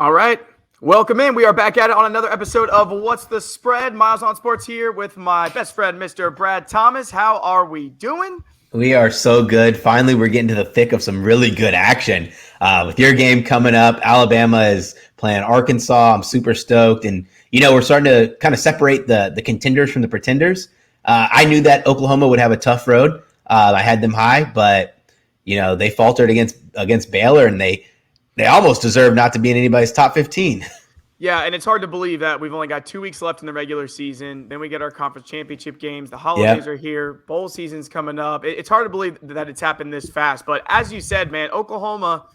All right. Welcome in. We are back at it on another episode of What's the Spread? Miles on Sports here with my best friend, Mr. Brad Thomas. How are we doing? We are so good. Finally, we're getting to the thick of some really good action. With your game coming up, Alabama is playing Arkansas. I'm super stoked. And, we're starting to kind of separate the contenders from the pretenders. I knew that Oklahoma would have a tough road. I had them high, but, they faltered against Baylor, and they almost deserve not to be in anybody's top 15. Yeah, and it's hard to believe that we've only got 2 weeks left in the regular season. Then we get our conference championship games. The holidays are here. Bowl season's coming up. It's hard to believe that it's happened this fast. But as you said, man, Oklahoma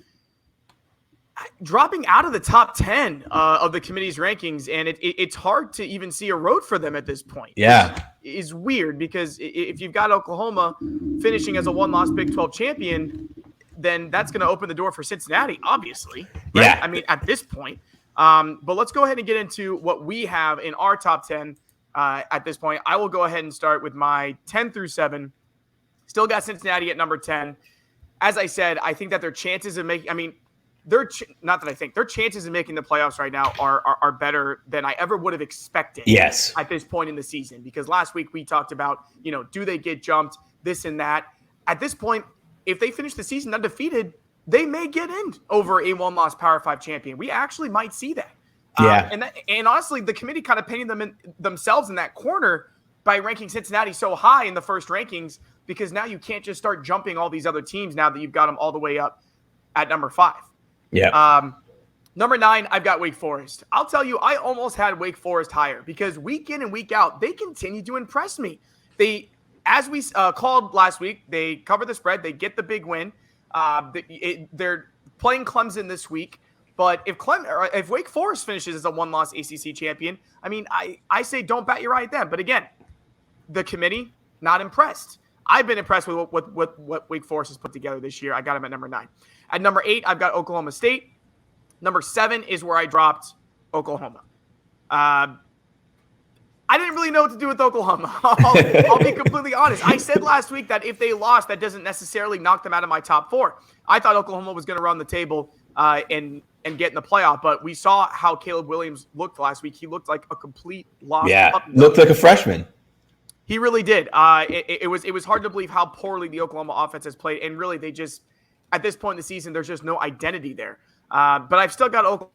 dropping out of the top 10 of the committee's rankings, and it's hard to even see a road for them at this point. Yeah. Which is weird because if you've got Oklahoma finishing as a one-loss Big 12 champion, then that's going to open the door for Cincinnati, obviously. Right? Yeah. I mean, at this point. But let's go ahead and get into what we have in our top 10 at this point. I will go ahead and start with my 10 through 7. Still got Cincinnati at number 10. As I said, I think that their chances of making – their chances of making the playoffs right now are better than I ever would have expected. Yes. At this point in the season. Because last week we talked about, do they get jumped, this and that. At this point, if they finish the season undefeated – they may get in over a one-loss Power 5 champion. We actually might see that. Yeah. And honestly, the committee kind of painted themselves in that corner by ranking Cincinnati so high in the first rankings because now you can't just start jumping all these other teams now that you've got them all the way up at number 5. Yeah. Number 9, I've got Wake Forest. I'll tell you, I almost had Wake Forest higher because week in and week out, they continue to impress me. As we called last week, they cover the spread. They get the big win. They're playing Clemson this week, but if Wake Forest finishes as a one-loss ACC champion, I say don't bet your eye at them. But again, the committee, not impressed. I've been impressed with what Wake Forest has put together this year. I got them at number 9. At number 8, I've got Oklahoma State. Number 7 is where I dropped Oklahoma. I didn't really know what to do with Oklahoma. I'll be completely honest. I said last week that if they lost, that doesn't necessarily knock them out of my top 4. I thought Oklahoma was going to run the table and get in the playoff, but we saw how Caleb Williams looked last week. He looked like a complete lost puppy. Looked like a freshman. He really did. It was hard to believe how poorly the Oklahoma offense has played, and really they just at this point in the season there's just no identity there. But I've still got Oklahoma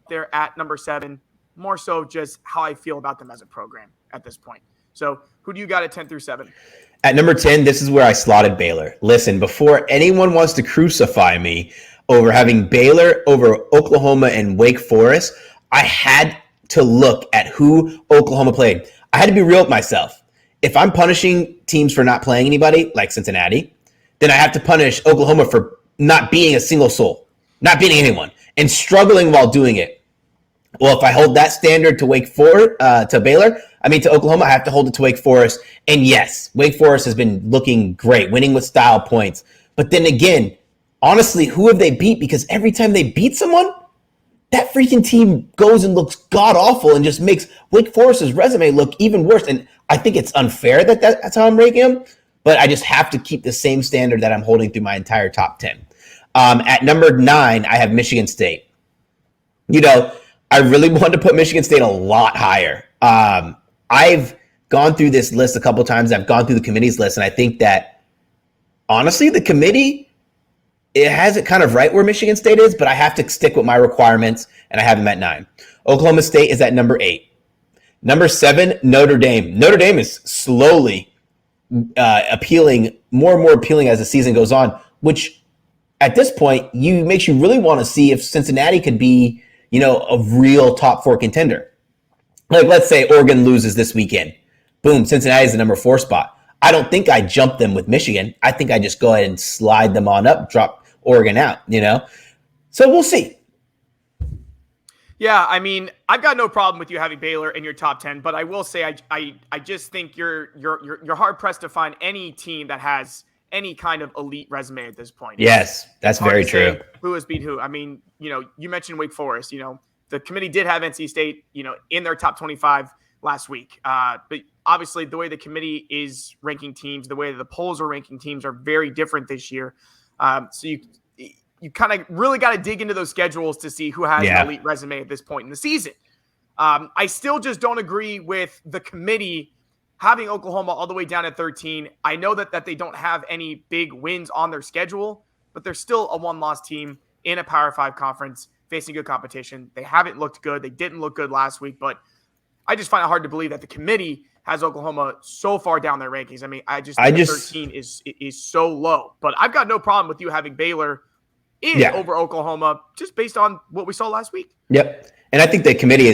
there at number 7. More so just how I feel about them as a program at this point. So who do you got at 10 through 7? At number 10, this is where I slotted Baylor. Listen, before anyone wants to crucify me over having Baylor over Oklahoma and Wake Forest, I had to look at who Oklahoma played. I had to be real with myself. If I'm punishing teams for not playing anybody, like Cincinnati, then I have to punish Oklahoma for not being a single soul, not beating anyone, and struggling while doing it. Well, if I hold that standard to to Oklahoma, I have to hold it to Wake Forest. And yes, Wake Forest has been looking great, winning with style points. But then again, honestly, who have they beat? Because every time they beat someone, that freaking team goes and looks god-awful and just makes Wake Forest's resume look even worse. And I think it's unfair that's how I'm ranking them. But I just have to keep the same standard that I'm holding through my entire top 10. At number 9, I have Michigan State. I really wanted to put Michigan State a lot higher. I've gone through this list a couple times. I've gone through the committee's list, and I think that, honestly, the committee, it has it kind of right where Michigan State is, but I have to stick with my requirements, and I have them at 9. Oklahoma State is at number 8. Number 7, Notre Dame. Notre Dame is slowly appealing, more and more appealing as the season goes on, which at this point makes you really want to see if Cincinnati could be a real top 4 contender. Like, let's say Oregon loses this weekend. Boom, Cincinnati is the number 4 spot. I don't think I jump them with Michigan. I think I just go ahead and slide them on up, drop Oregon out, So we'll see. Yeah, I've got no problem with you having Baylor in your top 10, but I will say I just think you're hard pressed to find any team that has any kind of elite resume at this point. Yes, that's very true. Who has beat who? You mentioned Wake Forest. The committee did have NC State, in their top 25 last week. But obviously, the way the committee is ranking teams, the way that the polls are ranking teams are very different this year. So kind of really got to dig into those schedules to see who has an elite resume at this point in the season. I still just don't agree with the committee having Oklahoma all the way down at 13. I know that they don't have any big wins on their schedule, but they're still a one-loss team in a Power 5 conference facing good competition. They haven't looked good. They didn't look good last week, but I just find it hard to believe that the committee has Oklahoma so far down their rankings. I mean, I just think 13 is so low. But I've got no problem with you having Baylor over Oklahoma just based on what we saw last week. Yep. And I think the committee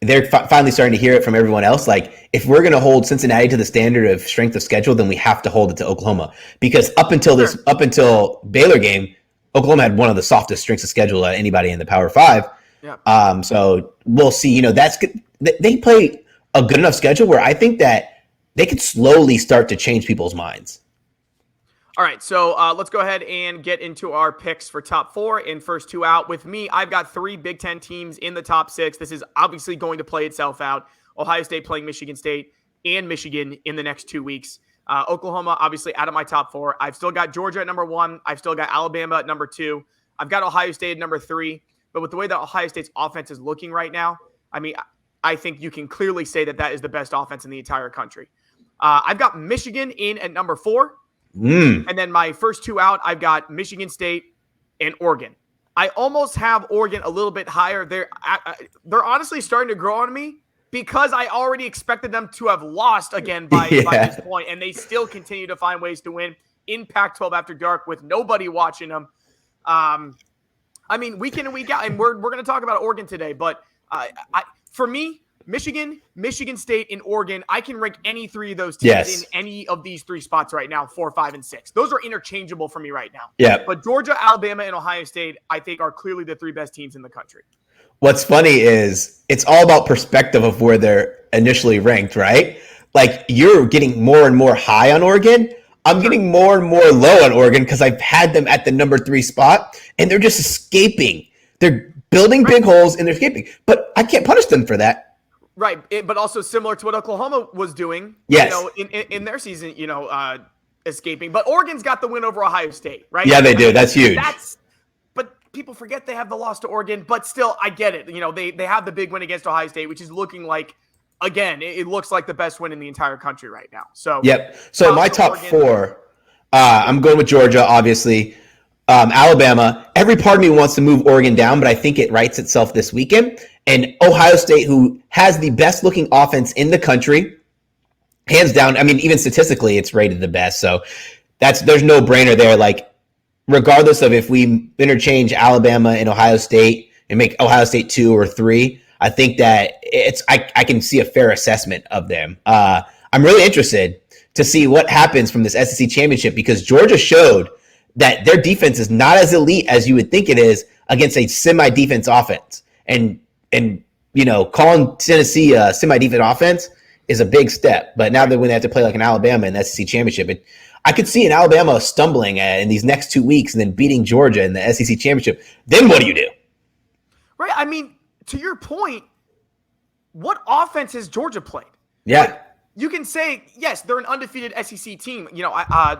they're finally starting to hear it from everyone else. Like, if we're going to hold Cincinnati to the standard of strength of schedule, then we have to hold it to Oklahoma. Because up until Baylor game, Oklahoma had one of the softest strengths of schedule at anybody in the Power 5. Yeah. So we'll see. You know, that's good. They play a good enough schedule where I think that they could slowly start to change people's minds. All right, so let's go ahead and get into our picks for top 4 and first 2 out. With me, I've got 3 Big Ten teams in the top 6. This is obviously going to play itself out. Ohio State playing Michigan State and Michigan in the next 2 weeks. Oklahoma, obviously, out of my top 4. I've still got Georgia at number 1. I've still got Alabama at number 2. I've got Ohio State at number 3. But with the way that Ohio State's offense is looking right now, I mean, I think you can clearly say that is the best offense in the entire country. I've got Michigan in at number 4. And then my first 2 out, I've got Michigan State and Oregon. I almost have Oregon a little bit higher. They're honestly starting to grow on me because I already expected them to have lost again by this point, and they still continue to find ways to win in Pac-12 after dark with nobody watching them. I mean, week in and week out, and we're going to talk about Oregon today, but for me, Michigan State, and Oregon, I can rank any 3 of those teams in any of these 3 spots right now, 4, 5, and 6. Those are interchangeable for me right now. Yeah. But Georgia, Alabama, and Ohio State, I think, are clearly the 3 best teams in the country. What's funny is it's all about perspective of where they're initially ranked, right? Like, you're getting more and more high on Oregon. I'm getting more and more low on Oregon because I've had them at the number 3 spot, and they're just escaping. They're building big holes, and they're escaping. But I can't punish them for that. Right, but also similar to what Oklahoma was doing, in their season, escaping. But Oregon's got the win over Ohio State, right? Yeah, they do. That's huge. But people forget they have the loss to Oregon. But still, I get it. You know, they have the big win against Ohio State, which is looking like, again, it looks like the best win in the entire country right now. So yep. So my top Oregon. 4, I'm going with Georgia, obviously. Alabama. Every part of me wants to move Oregon down, but I think it rights itself this weekend. And Ohio State, who has the best looking offense in the country, hands down. I mean, even statistically, it's rated the best. So there's no brainer there. Like, regardless of if we interchange Alabama and Ohio State and make Ohio State 2 or 3, I think that I can see a fair assessment of them. I'm really interested to see what happens from this SEC championship because Georgia showed that their defense is not as elite as you would think it is against a semi-defense offense. And calling Tennessee a semi-defense offense is a big step. But now that when they have to play like an Alabama in the SEC championship, I could see an Alabama stumbling in these next 2 weeks and then beating Georgia in the SEC championship. Then what do you do? Right. I mean, to your point, what offense has Georgia played? Yeah. Like, you can say, yes, they're an undefeated SEC team.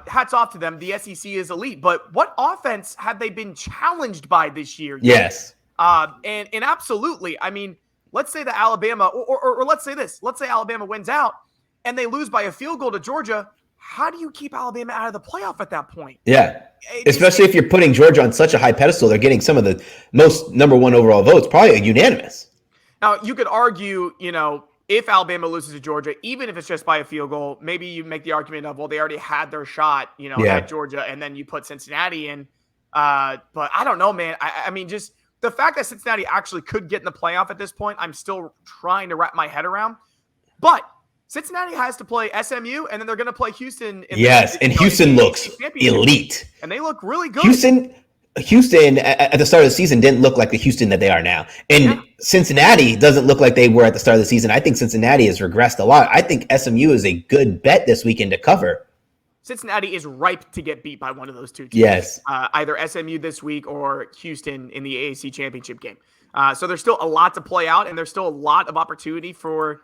Hats off to them. The SEC is elite. But what offense have they been challenged by this year? Yes. And absolutely, I mean, let's say that Alabama, or let's say this. Let's say Alabama wins out and they lose by a field goal to Georgia. How do you keep Alabama out of the playoff at that point? Yeah. Especially if you're putting Georgia on such a high pedestal. They're getting some of the most number 1 overall votes, probably unanimous. Now, you could argue, if Alabama loses to Georgia, even if it's just by a field goal, maybe you make the argument of, well, they already had their shot, at Georgia, and then you put Cincinnati in. But I don't know, man. I mean, just the fact that Cincinnati actually could get in the playoff at this point, I'm still trying to wrap my head around. But Cincinnati has to play SMU, and then they're going to play Houston. Houston looks elite. And they look really good. Houston at the start of the season didn't look like the Houston that they are now. And Cincinnati doesn't look like they were at the start of the season. I think Cincinnati has regressed a lot. I think SMU is a good bet this weekend to cover. Cincinnati is ripe to get beat by one of those 2 teams. Yes. Either SMU this week or Houston in the AAC championship game. So there's still a lot to play out, and there's still a lot of opportunity for,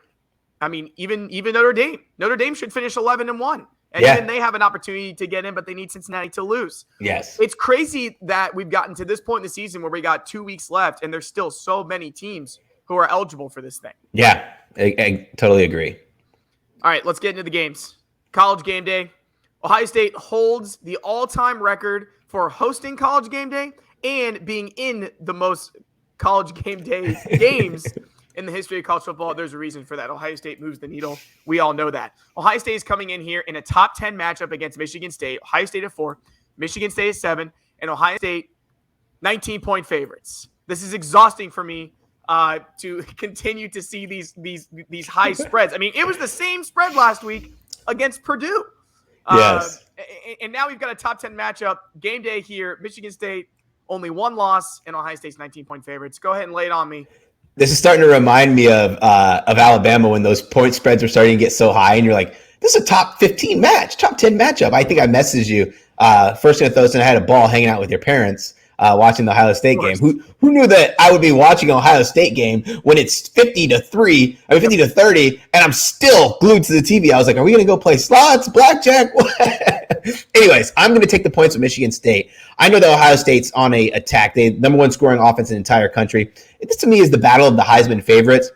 even Notre Dame. Notre Dame should finish 11-1. And even they have an opportunity to get in, but they need Cincinnati to lose. Yes. It's crazy that we've gotten to this point in the season where we got 2 weeks left, and there's still so many teams who are eligible for this thing. Yeah, I totally agree. All right, let's get into the games. College game day. Ohio State holds the all-time record for hosting college game day and being in the most college game day games in the history of college football. There's a reason for that. Ohio State moves the needle. We all know that. Ohio State is coming in here in a top 10 matchup against Michigan State. Ohio State at 4, Michigan State at 7, and Ohio State 19-point favorites. This is exhausting for me to continue to see these high spreads. I mean, it was the same spread last week against Purdue. Yes. And now we've got a top 10 matchup. Game day here. Michigan State, only 1 loss, and Ohio State's 19-point favorites. Go ahead and lay it on me. This is starting to remind me of Alabama when those point spreads were starting to get so high, and you're like, this is a top 15 match, top 10 matchup. I think I messaged you first and third, and I had a ball hanging out with your parents watching the Ohio State game. Who knew that I would be watching an Ohio State game when it's 50-30, and I'm still glued to the TV? I was like, are we going to go play slots, blackjack? Anyways, I'm going to take the points with Michigan State. I know that Ohio State's on a attack. They number 1 scoring offense in the entire country. This to me is the battle of the Heisman favorites.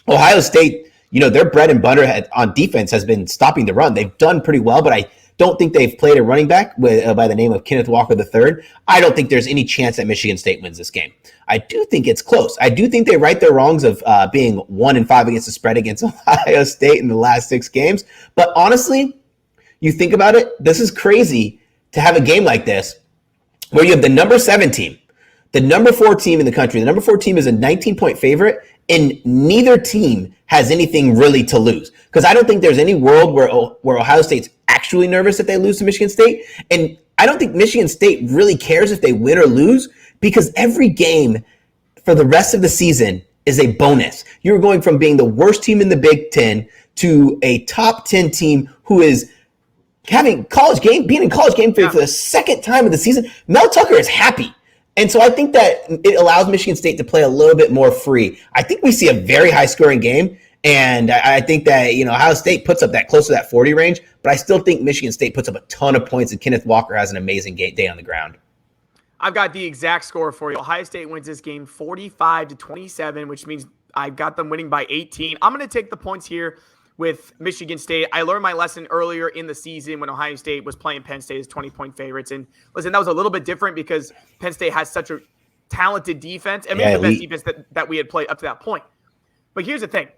Ohio State, their bread and butter on defense has been stopping the run. They've done pretty well, but I don't think they've played a running back by the name of Kenneth Walker III. I don't think there's any chance that Michigan State wins this game. I do think it's close. I do think they right their wrongs of being 1-5 against the spread against Ohio State in the last 6 games. But honestly, you think about it, this is crazy to have a game like this where you have the number 7 team, the number 4 team in the country. The number 4 team is a 19-point favorite, and neither team has anything really to lose. Because I don't think there's any world where Ohio State's actually nervous if they lose to Michigan State. And I don't think Michigan State really cares if they win or lose, because every game for the rest of the season is a bonus. You're going from being the worst team in the Big Ten to a top 10 team who is being in college game for the second time of the season. Mel Tucker is happy. And so I think that it allows Michigan State to play a little bit more free. I think we see a very high-scoring game, and I think that Ohio State puts up that close to that 40 range, but I still think Michigan State puts up a ton of points, and Kenneth Walker has an amazing day on the ground. I've got the exact score for you. Ohio State wins this game 45-27, which means I've got them winning by 18. I'm going to take the points here with Michigan State. I learned my lesson earlier in the season when Ohio State was playing Penn State as 20-point favorites. And listen, that was a little bit different because Penn State has such a talented defense. I mean, the best defense that we had played up to that point. But here's the thing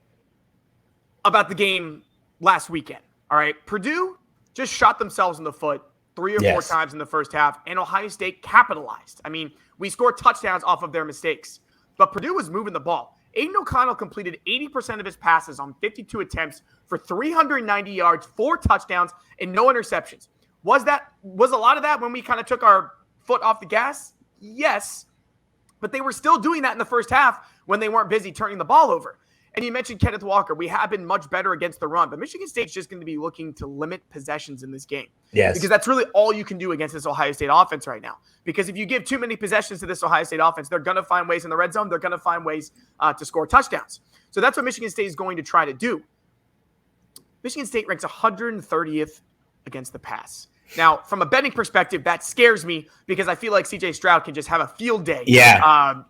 about the game last weekend. All right, Purdue just shot themselves in the foot 3 or 4 times in the first half, and Ohio State capitalized. I mean, we scored touchdowns off of their mistakes, but Purdue was moving the ball. Aiden O'Connell completed 80% of his passes on 52 attempts for 390 yards, 4 touchdowns, and no interceptions. Was a lot of that when we kind of took our foot off the gas? Yes, but they were still doing that in the first half when they weren't busy turning the ball over. And you mentioned Kenneth Walker. We have been much better against the run, but Michigan State's just going to be looking to limit possessions in this game. Yes. Because that's really all you can do against this Ohio State offense right now. Because if you give too many possessions to this Ohio State offense, they're going to find ways in the red zone. They're going to find ways to score touchdowns. So that's what Michigan State is going to try to do. Michigan State ranks 130th against the pass. Now, from a betting perspective, that scares me because I feel like C.J. Stroud can just have a field day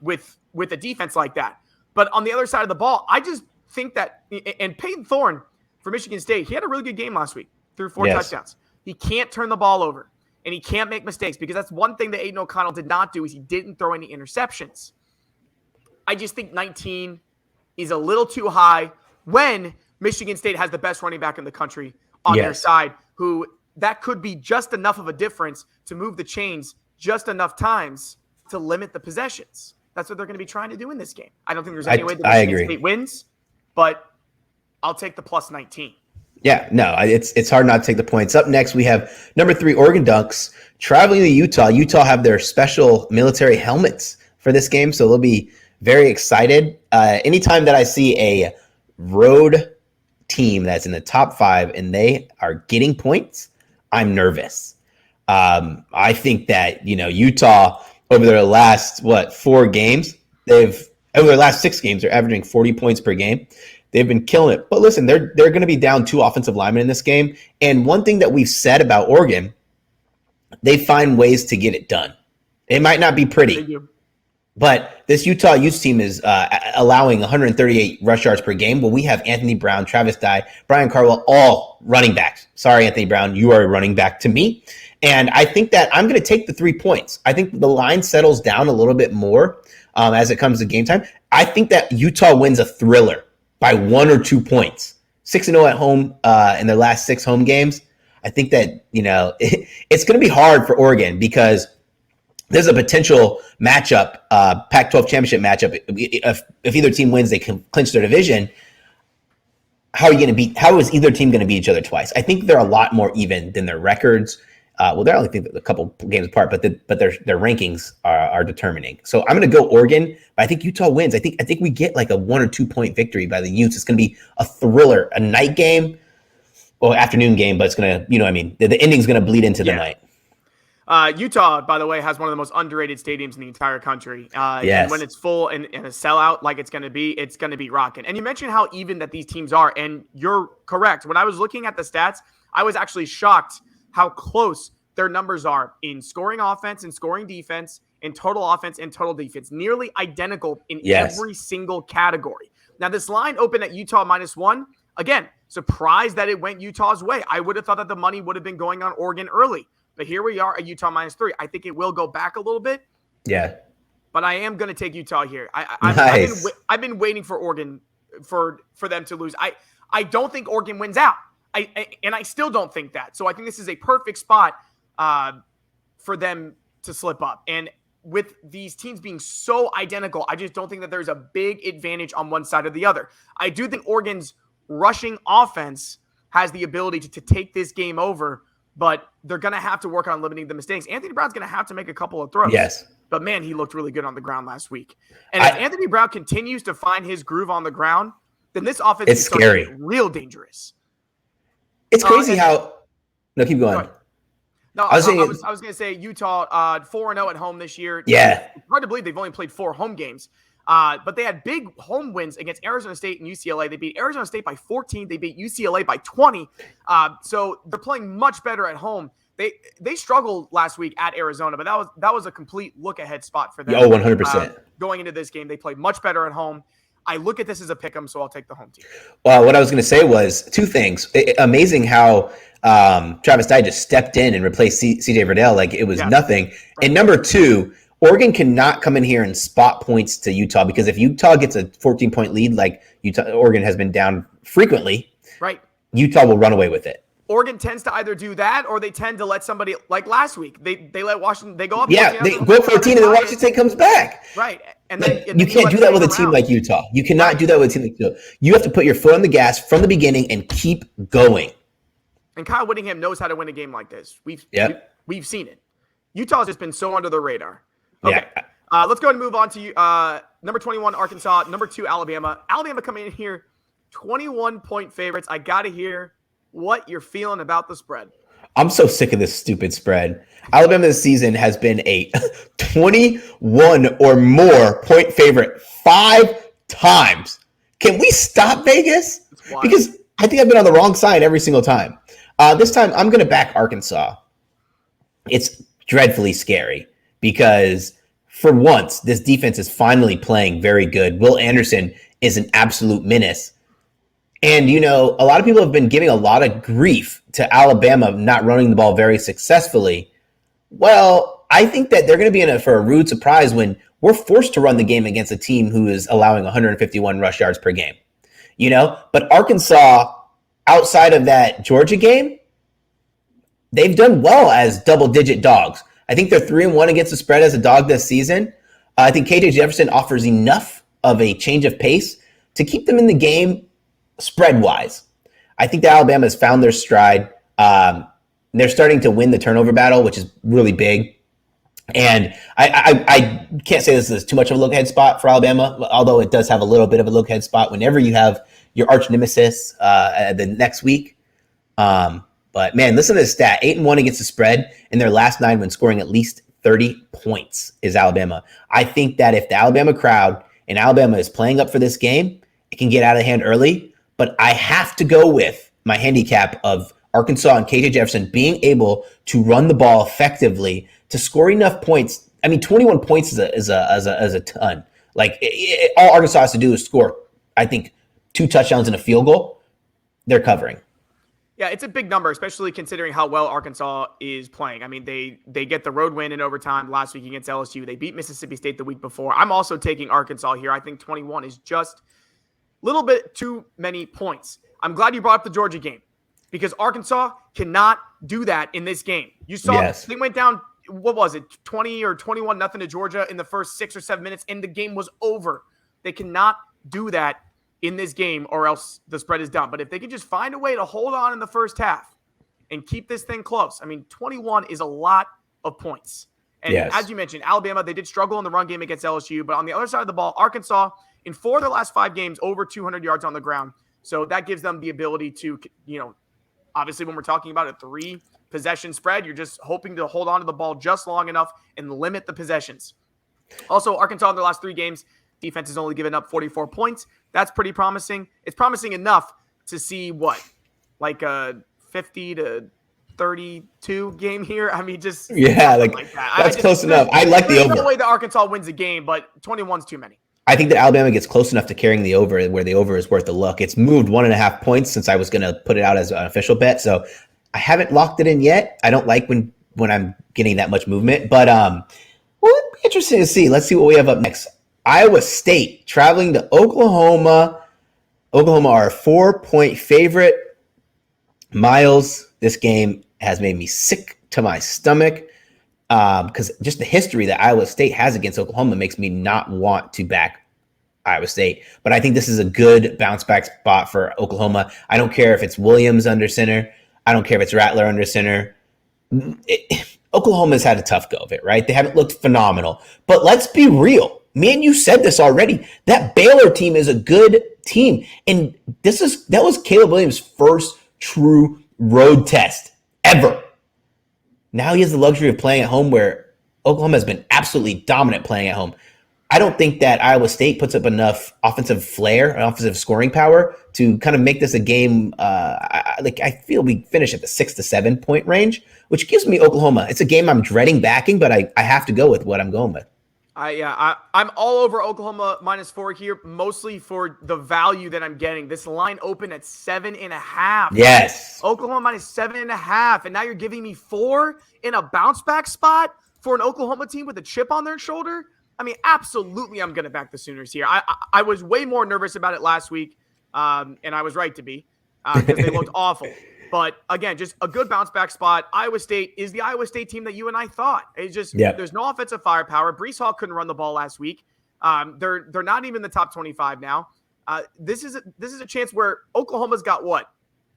with a defense like that. But on the other side of the ball, I just think that – and Peyton Thorne for Michigan State, he had a really good game last week, threw 4 touchdowns. He can't turn the ball over, and he can't make mistakes because that's one thing that Aiden O'Connell did not do is he didn't throw any interceptions. I just think 19 is a little too high when Michigan State has the best running back in the country on their side, who that could be just enough of a difference to move the chains just enough times to limit the possessions. That's what they're going to be trying to do in this game. I don't think there's any way that Michigan State wins, but I'll take the plus 19. Yeah, no, it's hard not to take the points. Up next, we have number 3 Oregon Ducks traveling to Utah. Utah have their special military helmets for this game, so they'll be very excited. Anytime that I see a road team that's in the top 5 and they are getting points, I'm nervous. I think that Utah over their last 4 games, over their last 6 games, they're averaging 40 points per game. They've been killing it. But listen, they're going to be down 2 offensive linemen in this game. And one thing that we've said about Oregon, they find ways to get it done. It might not be pretty, but this Utah Utes team is allowing 138 rush yards per game. Well, we have Anthony Brown, Travis Dye, Brian Carwell, all running backs. Sorry, Anthony Brown, you are a running back to me. And I think that I'm going to take the 3 points. I think the line settles down a little bit more as it comes to game time. I think that Utah wins a thriller by 1 or 2 points. 6-0 at home in their last 6 home games. I think that, it's going to be hard for Oregon because there's a potential matchup, Pac-12 championship matchup. If either team wins, they can clinch their division. How is either team going to beat each other twice? I think they're a lot more even than their records. They're only a couple games apart, but their rankings are determining. So I'm going to go Oregon, but I think Utah wins. I think we get like a 1 or 2 point victory by the Utes. It's going to be a thriller, a night game, or afternoon game, but it's going to, the ending's going to bleed into the night. Utah, by the way, has one of the most underrated stadiums in the entire country. Yes. And when it's full and a sellout like it's going to be rocking. And you mentioned how even that these teams are, and you're correct. When I was looking at the stats, I was actually shocked how close their numbers are in scoring offense and scoring defense, in total offense and total defense. Nearly identical in every single category. Now, this line opened at Utah -1. Again, surprised that it went Utah's way. I would have thought that the money would have been going on Oregon early. But here we are at Utah -3. I think it will go back a little bit. Yeah. But I am going to take Utah here. I've been waiting for Oregon for them to lose. I don't think Oregon wins out. I still don't think that. So I think this is a perfect spot for them to slip up. And with these teams being so identical, I just don't think that there's a big advantage on one side or the other. I do think Oregon's rushing offense has the ability to take this game over, but they're going to have to work on limiting the mistakes. Anthony Brown's going to have to make a couple of throws. Yes. But, man, he looked really good on the ground last week. And if Anthony Brown continues to find his groove on the ground, then this offense is scary, real dangerous. It's crazy how – no, keep going. No, I was going to say Utah 4-0 at home this year. Yeah. It's hard to believe they've only played 4 home games. But they had big home wins against Arizona State and UCLA. They beat Arizona State by 14. They beat UCLA by 20. So they're playing much better at home. They struggled last week at Arizona, but that was a complete look-ahead spot for them. Oh, 100%. Going into this game, they played much better at home. I look at this as a pick 'em, so I'll take the home team. Well, what I was going to say was 2 things. Amazing how Travis Dye just stepped in and replaced CJ Verdell like it was nothing. Right. And number 2, Oregon cannot come in here and spot points to Utah, because if Utah gets a 14-point lead like Oregon has been down frequently, right? Utah will run away with it. Oregon tends to either do that or they tend to let somebody, like last week, they let Washington, they go up. Yeah, they go 14 and then Washington State comes back. Right. And you can't do that with a team like Utah. You cannot do that with a team like Utah. You have to put your foot on the gas from the beginning and keep going. And Kyle Whittingham knows how to win a game like this. We've seen it. Utah's just been so under the radar. Okay. Yeah. Let's go ahead and move on to number 21, Arkansas. Number 2, Alabama. Alabama coming in here, 21-point favorites. I got to hear what you're feeling about the spread. I'm so sick of this stupid spread. Alabama this season has been a 21 or more point favorite 5 times. Can we stop Vegas? Because I think I've been on the wrong side every single time. This time I'm going to back Arkansas. It's dreadfully scary because for once, this defense is finally playing very good. Will Anderson is an absolute menace. And, a lot of people have been giving a lot of grief to Alabama not running the ball very successful. Well, I think that they're going to be in for a rude surprise when we're forced to run the game against a team who is allowing 151 rush yards per game. But Arkansas, outside of that Georgia game, they've done well as double-digit dogs. I think they're 3-1 against the spread as a dog this season. I think KJ Jefferson offers enough of a change of pace to keep them in the game spread-wise. I think that Alabama has found their stride. They're starting to win the turnover battle, which is really big. And I can't say this is too much of a look-ahead spot for Alabama, although it does have a little bit of a look-ahead spot whenever you have your arch nemesis the next week. But, man, listen to this stat. 8-1 against the spread in their last 9 when scoring at least 30 points is Alabama. I think that if the Alabama crowd and Alabama is playing up for this game, it can get out of hand early, but I have to go with my handicap of Arkansas and KJ Jefferson being able to run the ball effectively to score enough points. I mean, 21 points is a ton. Like all Arkansas has to do is score, I think, 2 touchdowns and a field goal. They're covering. Yeah, it's a big number, especially considering how well Arkansas is playing. I mean, they get the road win in overtime last week against LSU. They beat Mississippi State the week before. I'm also taking Arkansas here. I think 21 is just a little bit too many points. I'm glad you brought up the Georgia game because Arkansas cannot do that in this game. You saw They went down, what was it, 20 or 21 nothing to Georgia in the first 6 or 7 minutes, and the game was over. They cannot do that in this game or else the spread is done. But if they can just find a way to hold on in the first half and keep this thing close, I mean, 21 is a lot of points. And as you mentioned, Alabama, they did struggle in the run game against LSU. But on the other side of the ball, Arkansas, in 4 of their last 5 games, over 200 yards on the ground. So that gives them the ability to, obviously when we're talking about a 3-possession spread, you're just hoping to hold on to the ball just long enough and limit the possessions. Also, Arkansas in their last 3 games, defense has only given up 44 points. That's pretty promising. It's promising enough to see like a 50 to 32 game here. I mean, just like that. That's close enough. I like the over. There's no way that Arkansas wins a game, but 21's too many. I think that Alabama gets close enough to carrying the over where the over is worth a look. It's moved 1.5 points since I was going to put it out as an official bet. So I haven't locked it in yet. I don't like when I'm getting that much movement, but it'd be interesting to see. Let's see what we have up next. Iowa State traveling to Oklahoma. Oklahoma are a 4-point favorite. Miles, this game has made me sick to my stomach because just the history that Iowa State has against Oklahoma makes me not want to back Iowa State. But I think this is a good bounce back spot for Oklahoma. I don't care if it's Williams under center. I don't care if it's Rattler under center. Oklahoma's had a tough go of it, right? They haven't looked phenomenal. But let's be real. Me and you said this already. That Baylor team is a good team. And that was Caleb Williams' first true road test ever. Now he has the luxury of playing at home where Oklahoma has been absolutely dominant playing at home. I don't think that Iowa State puts up enough offensive flair and offensive scoring power to kind of make this a game. I feel we finish at the 6 to 7 point range, which gives me Oklahoma. It's a game I'm dreading backing, but I have to go with what I'm going with. I'm all over Oklahoma -4 here, mostly for the value that I'm getting. This line opened at 7.5. Yes. Oklahoma -7.5. And now you're giving me 4 in a bounce back spot for an Oklahoma team with a chip on their shoulder. I mean, absolutely, I'm going to back the Sooners here. I was way more nervous about it last week, and I was right to be because they looked awful. But again, just a good bounce back spot. Iowa State is the Iowa State team that you and I thought. It's just there's no offensive firepower. Breece Hall couldn't run the ball last week. They're not even in the top 25 now. This is a chance where Oklahoma's got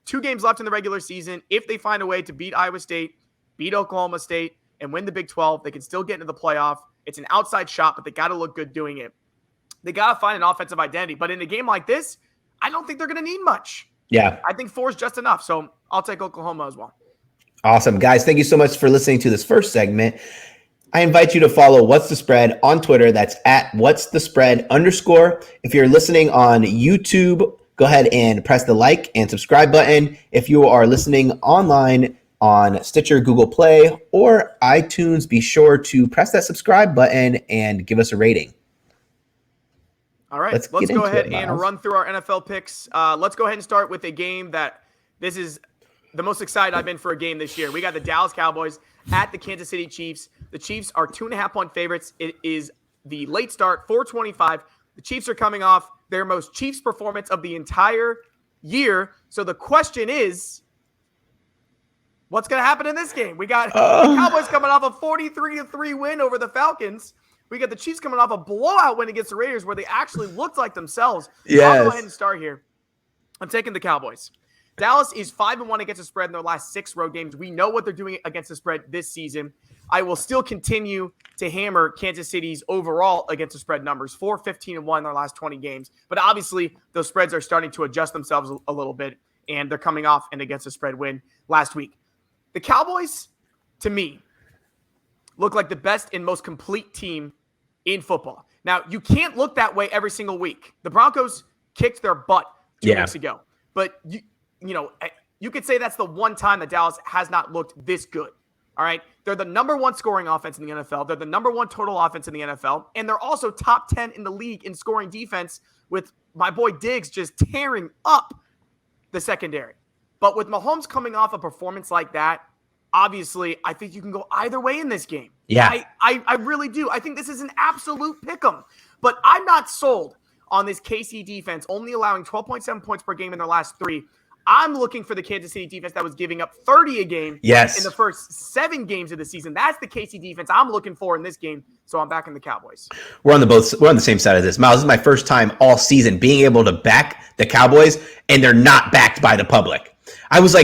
2 games left in the regular season. If they find a way to beat Iowa State, beat Oklahoma State, and win the Big 12, they can still get into the playoff. It's an outside shot, but they got to look good doing it. They got to find an offensive identity. But in a game like this, I don't think they're going to need much. Yeah. I think 4 is just enough. So I'll take Oklahoma as well. Awesome. Guys, thank you so much for listening to this first segment. I invite you to follow What's the Spread on Twitter. That's at What's the Spread _. If you're listening on YouTube, go ahead and press the like and subscribe button. If you are listening online on Stitcher, Google Play, or iTunes, be sure to press that subscribe button and give us a rating. All right, let's go ahead and run through our NFL picks. Let's go ahead and start with a game that this is the most excited I've been for a game this year. We got the Dallas Cowboys at the Kansas City Chiefs. The Chiefs are 2.5-point favorites. It is the late start, 4:25. The Chiefs are coming off their most Chiefs performance of the entire year. So the question is, what's going to happen in this game? We got the Cowboys coming off a 43-3 win over the Falcons. We got the Chiefs coming off a blowout win against the Raiders where they actually looked like themselves. Yes. I'll go ahead and start here. I'm taking the Cowboys. Dallas is 5-1 against the spread in their last 6 road games. We know what they're doing against the spread this season. I will still continue to hammer Kansas City's overall against the spread numbers, 4-15-1 in their last 20 games. But obviously, those spreads are starting to adjust themselves a little bit, and they're coming off an against the spread win last week. The Cowboys, to me, look like the best and most complete team in football. Now, you can't look that way every single week. The Broncos kicked their butt 2 weeks ago. But you could say that's the one time that Dallas has not looked this good. All right. They're the number one scoring offense in the NFL. They're the number one total offense in the NFL. And they're also top 10 in the league in scoring defense, with my boy Diggs just tearing up the secondary. But with Mahomes coming off a performance like that, obviously, I think you can go either way in this game. Yeah. I really do. I think this is an absolute pick'em. But I'm not sold on this KC defense only allowing 12.7 points per game in their last 3. I'm looking for the Kansas City defense that was giving up 30 a game in the first 7 games of the season. That's the KC defense I'm looking for in this game. So I'm backing the Cowboys. We're on the same side of this. Miles, this is my first time all season being able to back the Cowboys, and they're not backed by the public. I was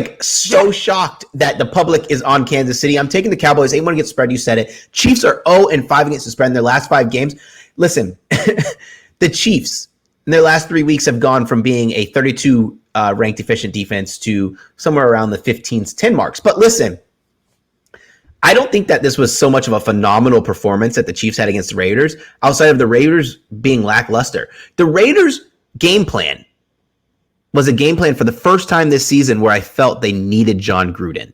shocked that the public is on Kansas City. I'm taking the Cowboys. 8-1 against the spread. You said it. Chiefs are 0-5 against the spread in their last 5 games. Listen, the Chiefs in their last 3 weeks have gone from being a 32 ranked efficient defense to somewhere around the 15-10 marks. But listen, I don't think that this was so much of a phenomenal performance that the Chiefs had against the Raiders, outside of the Raiders being lackluster. The Raiders' game plan was a game plan for the first time this season where I felt they needed John Gruden.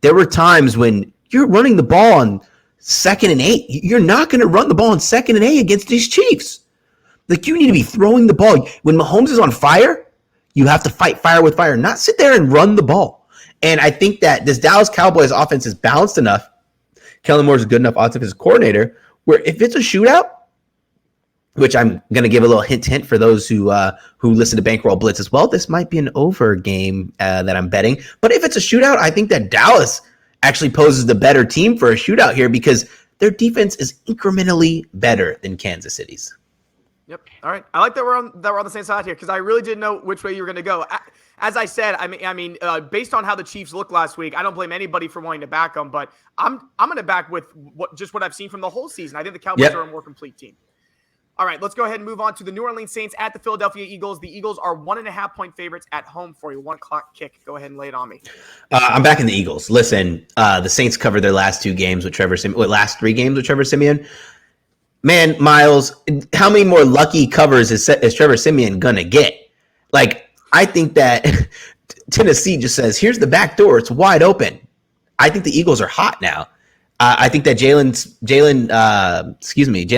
There were times when you're running the ball on 2nd and 8. You're not going to run the ball on 2nd and 8 against these Chiefs. You need to be throwing the ball. When Mahomes is on fire, you have to fight fire with fire, not sit there and run the ball. And I think that this Dallas Cowboys offense is balanced enough. Kellen Moore's a good enough offensive coordinator where if it's a shootout, which I'm going to give a little hint for those who listen to Bankroll Blitz as well, this might be an over game that I'm betting. But if it's a shootout, I think that Dallas actually poses the better team for a shootout here because their defense is incrementally better than Kansas City's. Yep. All right. I like that we're on the same side here because I really didn't know which way you were going to go. As I said, based on how the Chiefs looked last week, I don't blame anybody for wanting to back them, but I'm going to back with what I've seen from the whole season. I think the Cowboys are a more complete team. All right, let's go ahead and move on to the New Orleans Saints at the Philadelphia Eagles. The Eagles are 1.5-point favorites at home for a 1:00 kick. Go ahead and lay it on me. I'm backing the Eagles. Listen, the Saints covered their last 2 games with last 3 games with Trevor Siemian. Man, Miles, how many more lucky covers is Trevor Siemian going to get? I think that Tennessee just says, here's the back door. It's wide open. I think the Eagles are hot now. I think that Jalen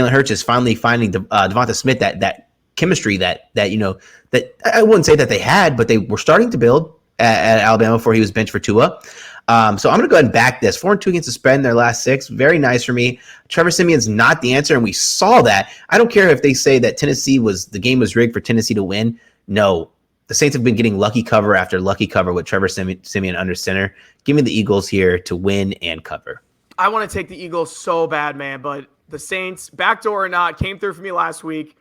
Hurts is finally finding Devonta Smith that chemistry that I wouldn't say that they had, but they were starting to build at Alabama before he was benched for Tua. So I'm going to go ahead and back this. 4-2 against the spread in their last 6. Very nice for me. Trevor Siemian's not the answer, and we saw that. I don't care if they say that the game was rigged for Tennessee to win. No, the Saints have been getting lucky cover after lucky cover with Trevor Siemian under center. Give me the Eagles here to win and cover. I want to take the Eagles so bad, man, but the Saints, backdoor or not, came through for me last week.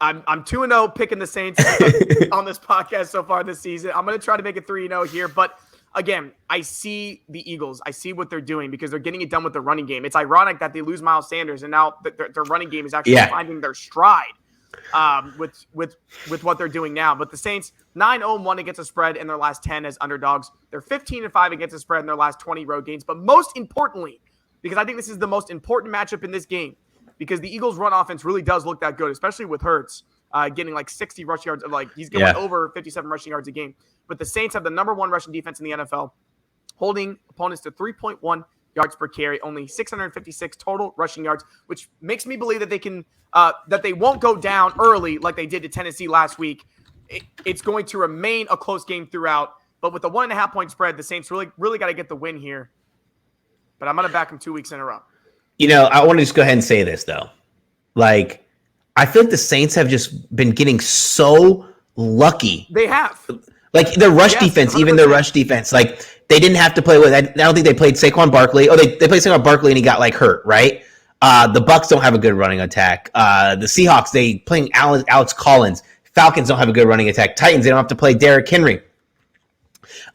I'm 2-0 picking the Saints on this podcast so far this season. I'm going to try to make it 3-0 here, but again, I see the Eagles. I see what they're doing because they're getting it done with the running game. It's ironic that they lose Miles Sanders, and now their running game is actually finding their stride with what they're doing now. But the Saints, 9-0-1 against the spread in their last 10 as underdogs. They're 15-5 against the spread in their last 20 road games. But most importantly, because I think this is the most important matchup in this game, because the Eagles' run offense really does look that good, especially with Hurts getting 60 rushing yards. He's getting over 57 rushing yards a game. But the Saints have the number 1 rushing defense in the NFL, holding opponents to 3.1 yards per carry, only 656 total rushing yards, which makes me believe that they can that they won't go down early like they did to Tennessee last week. It's going to remain a close game throughout. But with the 1.5-point spread, the Saints really got to get the win here. But I'm going to back them 2 weeks in a row. I want to just go ahead and say this, though. I feel like the Saints have just been getting so lucky. They have. Their rush defense, 100%. Even their rush defense, they didn't have to play with. I don't think they played Saquon Barkley. Oh, they played Saquon Barkley and he got hurt, right? The Bucks don't have a good running attack. The Seahawks, they playing Alex Collins. Falcons don't have a good running attack. Titans, they don't have to play Derrick Henry.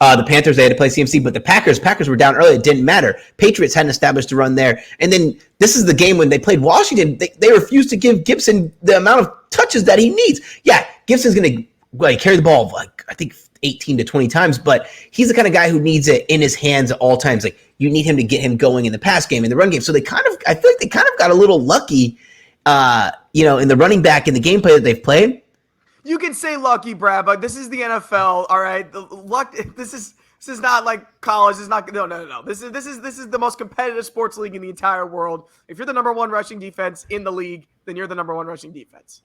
The Panthers, they had to play CMC, but the Packers were down early. It didn't matter. Patriots hadn't established a run there. And then this is the game when they played Washington. They refused to give Gibson the amount of touches that he needs. Yeah, Gibson's going to carry the ball, I think, 18 to 20 times, but he's the kind of guy who needs it in his hands at all times. You need him to get him going in the pass game, in the run game. So I feel like they kind of got a little lucky, in the running back in the gameplay that they've played. You can say lucky, Brad, but this is the NFL. All right, the luck. This is not like college. This is not. No. This is the most competitive sports league in the entire world. If you're the number one rushing defense in the league, then you're the number one rushing defense.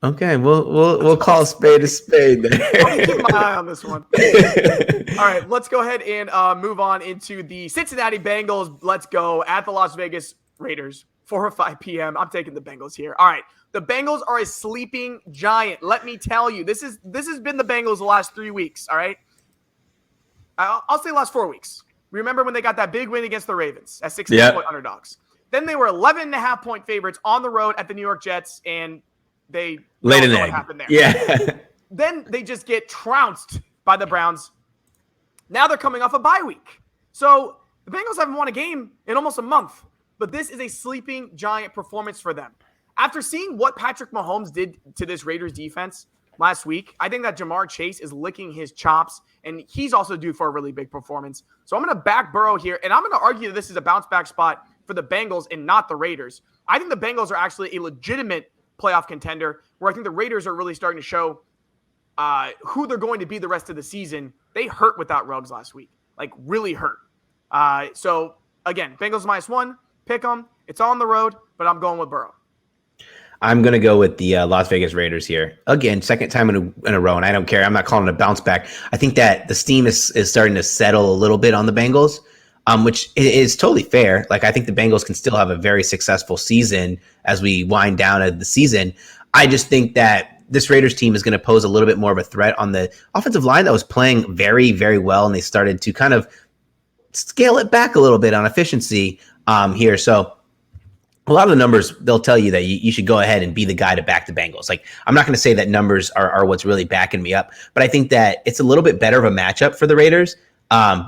Okay, we'll call a spade there. I'll be keeping my eye on this one. All right, let's go ahead and move on into the Cincinnati Bengals. Let's go at the Las Vegas Raiders, 4 or 5 p.m. I'm taking the Bengals here. All right, the Bengals are a sleeping giant. Let me tell you, this has been the Bengals the last 3 weeks. All right, I'll say last 4 weeks. Remember when they got that big win against the Ravens as 16-point underdogs? Then they were 11.5-point favorites on the road at the New York Jets, and they laid an what egg. happened there. Yeah. Then they just get trounced by the Browns. Now they're coming off a bye week. So the Bengals haven't won a game in almost a month, but this is a sleeping giant performance for them. After seeing what Patrick Mahomes did to this Raiders defense last week, I think that Jamar Chase is licking his chops, and he's also due for a really big performance. So I'm going to back Burrow here, and I'm going to argue that this is a bounce back spot for the Bengals and not the Raiders. I think the Bengals are actually a legitimate playoff contender, where I think the Raiders are really starting to show who they're going to be the rest of the season. They hurt without Ruggs last week, like really hurt. So again, Bengals -1, pick them. It's on the road, but I'm going with Burrow. I'm going to go with the Las Vegas Raiders here. Again, second time in a row, and I don't care. I'm not calling it a bounce back. I think that the steam is starting to settle a little bit on the Bengals, which is totally fair. Like, I think the Bengals can still have a very successful season as we wind down at the season. I just think that this Raiders team is going to pose a little bit more of a threat on the offensive line that was playing very, very well, and they started to kind of scale it back a little bit on efficiency here. So a lot of the numbers, they'll tell you that you should go ahead and be the guy to back the Bengals. Like, I'm not going to say that numbers are what's really backing me up, but I think that it's a little bit better of a matchup for the Raiders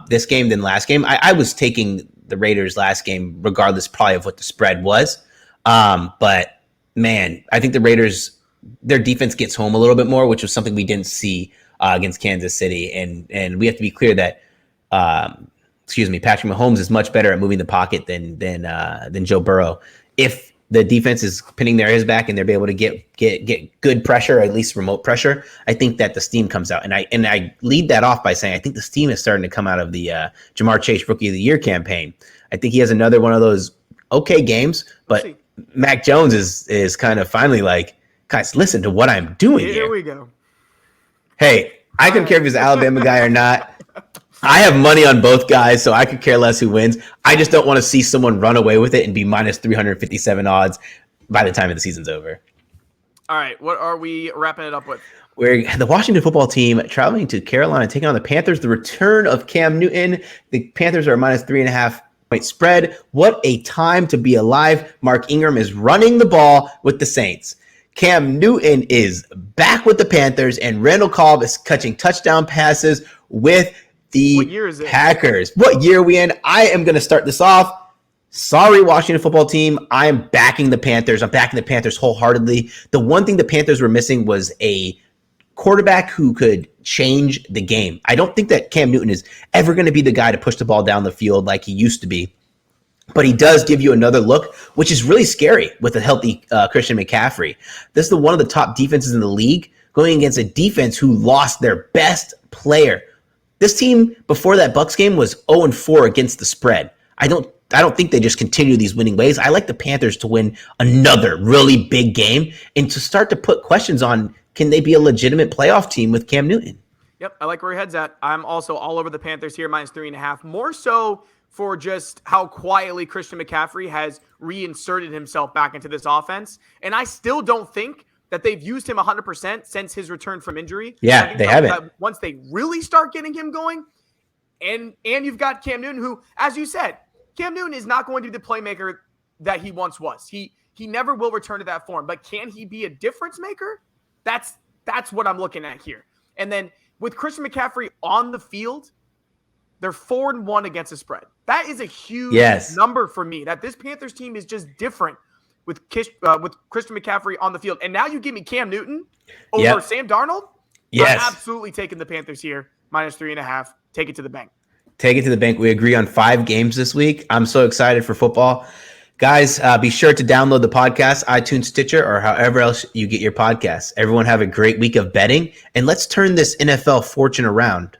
this game than last game. I was taking the Raiders last game, regardless probably of what the spread was. But man, I think the Raiders, their defense gets home a little bit more, which was something we didn't see against Kansas City. And we have to be clear that, Patrick Mahomes is much better at moving the pocket than Joe Burrow. If the defense is pinning his back and they're able to get good pressure, or at least remote pressure, I think that the steam comes out. And I lead that off by saying I think the steam is starting to come out of the Jamar Chase Rookie of the Year campaign. I think he has another one of those okay games, but Mac Jones is kind of finally like, guys, listen to what I'm doing here. Here we go. Hey, I couldn't care if he's an Alabama guy or not. I have money on both guys, so I could care less who wins. I just don't want to see someone run away with it and be minus 357 odds by the time the season's over. All right, what are we wrapping it up with? We're the Washington football team traveling to Carolina, taking on the Panthers. The return of Cam Newton. The Panthers are a minus 3.5-point spread. What a time to be alive. Mark Ingram is running the ball with the Saints. Cam Newton is back with the Panthers, and Randall Cobb is catching touchdown passes with the Packers. What year are we in? I am going to start this off. Sorry, Washington football team. I am backing the Panthers. I'm backing the Panthers wholeheartedly. The one thing the Panthers were missing was a quarterback who could change the game. I don't think that Cam Newton is ever going to be the guy to push the ball down the field like he used to be. But he does give you another look, which is really scary with a healthy Christian McCaffrey. This is one of the top defenses in the league, going against a defense who lost their best player. This team, before that Bucs game, was 0-4 against the spread. I don't think they just continue these winning ways. I like the Panthers to win another really big game and to start to put questions on, can they be a legitimate playoff team with Cam Newton? Yep, I like where your head's at. I'm also all over the Panthers here, minus 3.5. More so for just how quietly Christian McCaffrey has reinserted himself back into this offense. And I still don't think that they've used him 100% since his return from injury. Yeah, they haven't. Once they really start getting him going, and you've got Cam Newton, who, as you said, Cam Newton is not going to be the playmaker that he once was. He never will return to that form. But can he be a difference maker? That's what I'm looking at here. And then with Christian McCaffrey on the field, they're 4-1 against the spread. That is a huge number for me. That this Panthers team is just different with Christian McCaffrey on the field. And now you give me Cam Newton over Sam Darnold? Yes. I'm absolutely taking the Panthers here, minus 3.5. Take it to the bank. Take it to the bank. We agree on 5 games this week. I'm so excited for football. Guys, be sure to download the podcast, iTunes, Stitcher, or however else you get your podcasts. Everyone have a great week of betting, and let's turn this NFL fortune around.